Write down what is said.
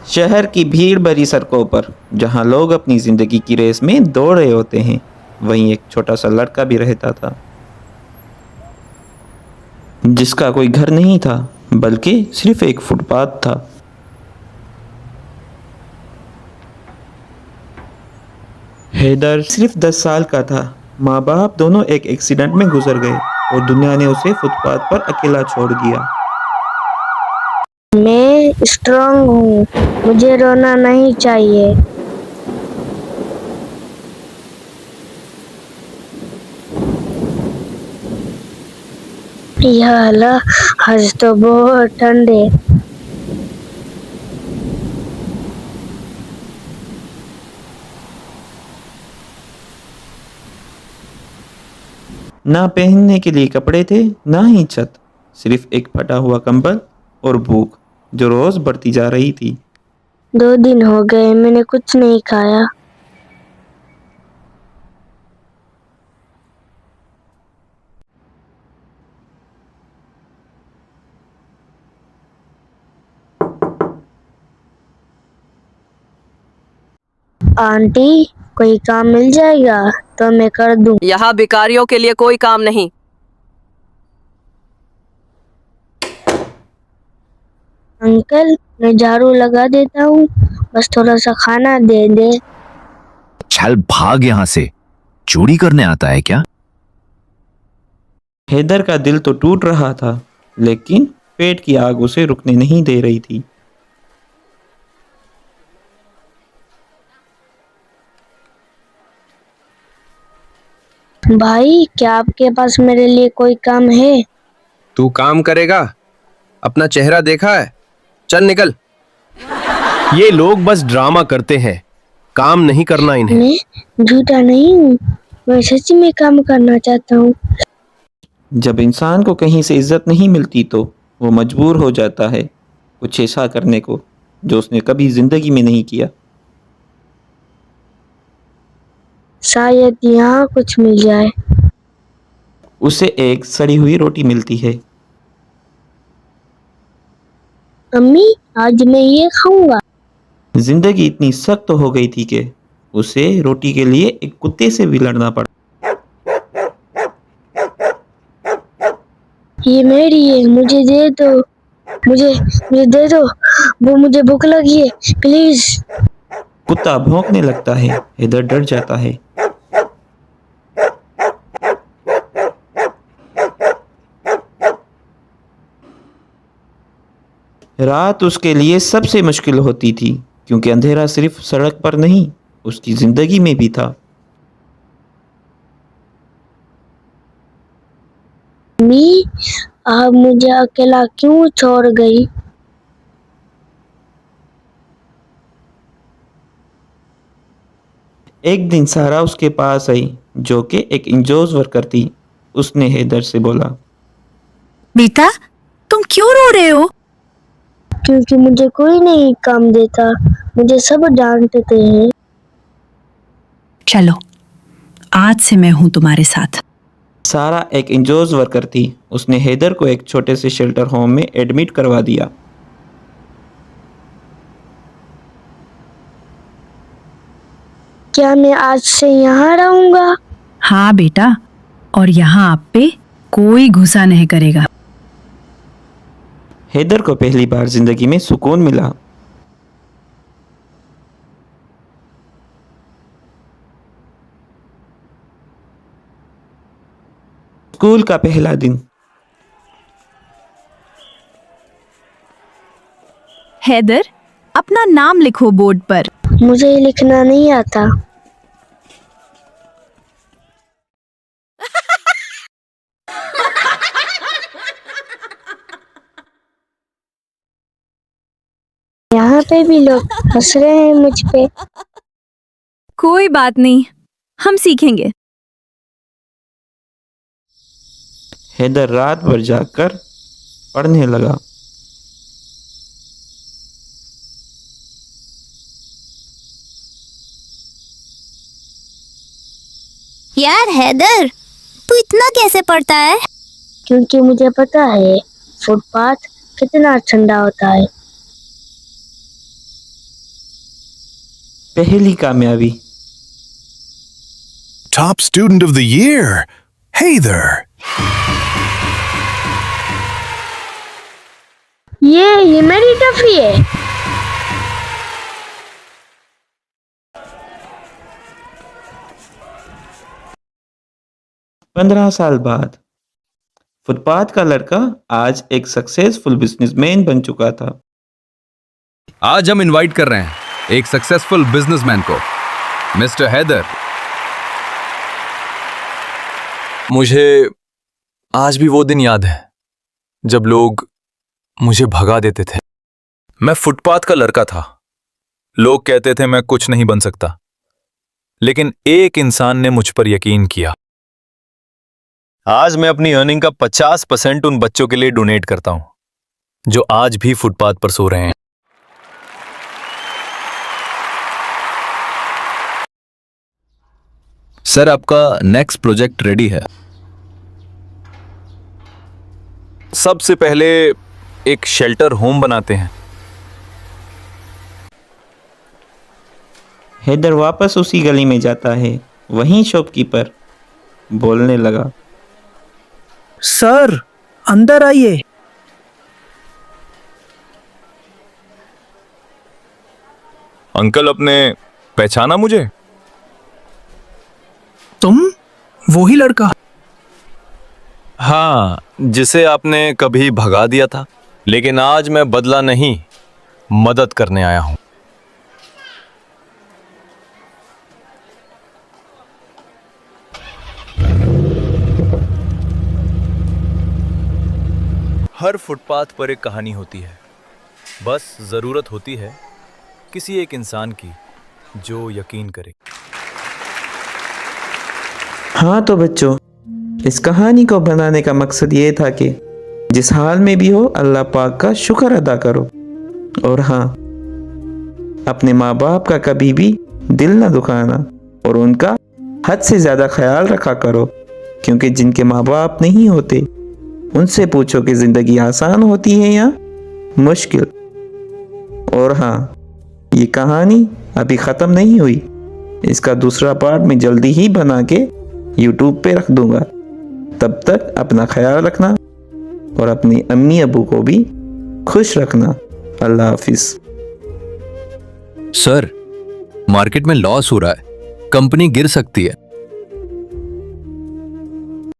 शहर की भीड़ भरी सड़कों पर जहां लोग अपनी जिंदगी की रेस में दौड़ रहे होते हैं, वहीं एक छोटा सा लड़का भी रहता था, जिसका कोई घर नहीं था, बल्कि सिर्फ एक फुटपाथ था। हैदर सिर्फ 10 साल का था। माँ बाप दोनों एक एक्सीडेंट में गुजर गए और दुनिया ने उसे फुटपाथ पर अकेला छोड़ दिया। मैं स्ट्रांग हूँ, मुझे रोना नहीं चाहिए। या अल्लाह, आज तो बहुत ठंड है। ना पहनने के लिए कपड़े थे, ना ही छत, सिर्फ एक फटा हुआ कंबल और भूख जो रोज बढ़ती जा रही थी। 2 दिन हो गए मैंने कुछ नहीं खाया। आंटी, कोई काम मिल जाएगा तो मैं कर दूं। यहाँ भिखारियों के लिए कोई काम नहीं। अंकल, मैं झाड़ू लगा देता हूँ, बस थोड़ा सा खाना दे दे। चल भाग यहाँ से, चोरी करने आता है क्या? हैदर का दिल तो टूट रहा था, लेकिन पेट की आग उसे रुकने नहीं दे रही थी। भाई, क्या आपके पास मेरे लिए कोई काम है? तू काम करेगा? अपना चेहरा देखा है? चल निकल। ये लोग बस ड्रामा करते हैं, काम नहीं करना इन्हें। मैं झूठा नहीं हूँ, मैं सच में काम करना चाहता हूँ। जब इंसान को कहीं से इज्जत नहीं मिलती तो वो मजबूर हो जाता है कुछ ऐसा करने को जो उसने कभी जिंदगी में नहीं किया। शायद यहाँ कुछ मिल जाए। उसे एक सड़ी हुई रोटी मिलती है। अम्मी, आज मैं ये खाऊंगा। जिंदगी इतनी सख्त हो गई थी कि उसे रोटी के लिए एक कुत्ते से भी लड़ना पड़ा। ये मेरी है, मुझे दे दो। मुझे दे दो, वो मुझे भूख लगी है, प्लीज। कुत्ता भौंकने लगता है। हैदर डर जाता है। रात उसके लिए सबसे मुश्किल होती थी, क्योंकि अंधेरा सिर्फ सड़क पर नहीं, उसकी जिंदगी में भी था। अम्मी, आप मुझे अकेला क्यों छोड़ गई? एक दिन सारा उसके पास आई, जो कि एक इंजोज वर्कर थी। उसने हैदर से बोला, बेटा, तुम क्यों रो रहे हो? क्योंकि मुझे कोई नहीं काम देता, मुझे सब डांटते हैं। चलो, आज से मैं हूं तुम्हारे साथ। सारा एक इंजोज वर्कर थी। उसने हैदर को एक छोटे से शेल्टर होम में एडमिट करवा दिया। क्या मैं आज से यहाँ रहूंगा? हाँ बेटा, और यहाँ आप पे कोई गुस्सा नहीं करेगा। हैदर को पहली बार जिंदगी में सुकून मिला। स्कूल का पहला दिन। हैदर, अपना नाम लिखो बोर्ड पर। मुझे लिखना नहीं आता। यहाँ पे भी लोग हंस रहे हैं मुझ पे। कोई बात नहीं, हम सीखेंगे। हैदर रात भर जागकर पढ़ने लगा। यार हैदर, तू इतना कैसे पढ़ता है? क्योंकि मुझे पता है फुटपाथ कितना ठंडा होता है। पहली कामयाबी। Top student of the year. Hey there. ये मेरी टफी है। पंद्रह साल बाद फुटपाथ का लड़का आज एक सक्सेसफुल बिजनेसमैन बन चुका था। आज हम इनवाइट कर रहे हैं एक सक्सेसफुल बिजनेसमैन को, मिस्टर हैदर। मुझे आज भी वो दिन याद है जब लोग मुझे भगा देते थे। मैं फुटपाथ का लड़का था। लोग कहते थे मैं कुछ नहीं बन सकता, लेकिन एक इंसान ने मुझ पर यकीन किया। आज मैं अपनी अर्निंग का 50% उन बच्चों के लिए डोनेट करता हूं जो आज भी फुटपाथ पर सो रहे हैं। सर, आपका नेक्स्ट प्रोजेक्ट रेडी है। सबसे पहले एक शेल्टर होम बनाते हैं। हैदर वापस उसी गली में जाता है। वहीं शॉपकीपर बोलने लगा, सर अंदर आइए। अंकल, अपने पहचाना मुझे? तुम वही लड़का? हाँ, जिसे आपने कभी भगा दिया था। लेकिन आज मैं बदला नहीं, मदद करने आया हूं। हर फुटपाथ पर एक कहानी होती है। बस जरूरत होती है किसी एक इंसान की जो यकीन करे। हाँ तो बच्चों, इस कहानी को बनाने का मकसद ये था कि जिस हाल में भी हो अल्लाह पाक का शुक्र अदा करो। और हाँ, अपने माँ बाप का कभी भी दिल ना दुखाना और उनका हद से ज़्यादा ख्याल रखा करो, क्योंकि जिनके माँ बाप नहीं होते उनसे पूछो कि ज़िंदगी आसान होती है या मुश्किल। और हाँ, ये कहानी अभी ख़त्म नहीं हुई। इसका दूसरा पार्ट मैं जल्दी ही बना के YouTube पे रख दूंगा। तब तक अपना ख्याल रखना और अपनी अम्मी अबू को भी खुश रखना। अल्लाह हाफिज़। सर, मार्केट में लॉस हो रहा है, कंपनी गिर सकती है।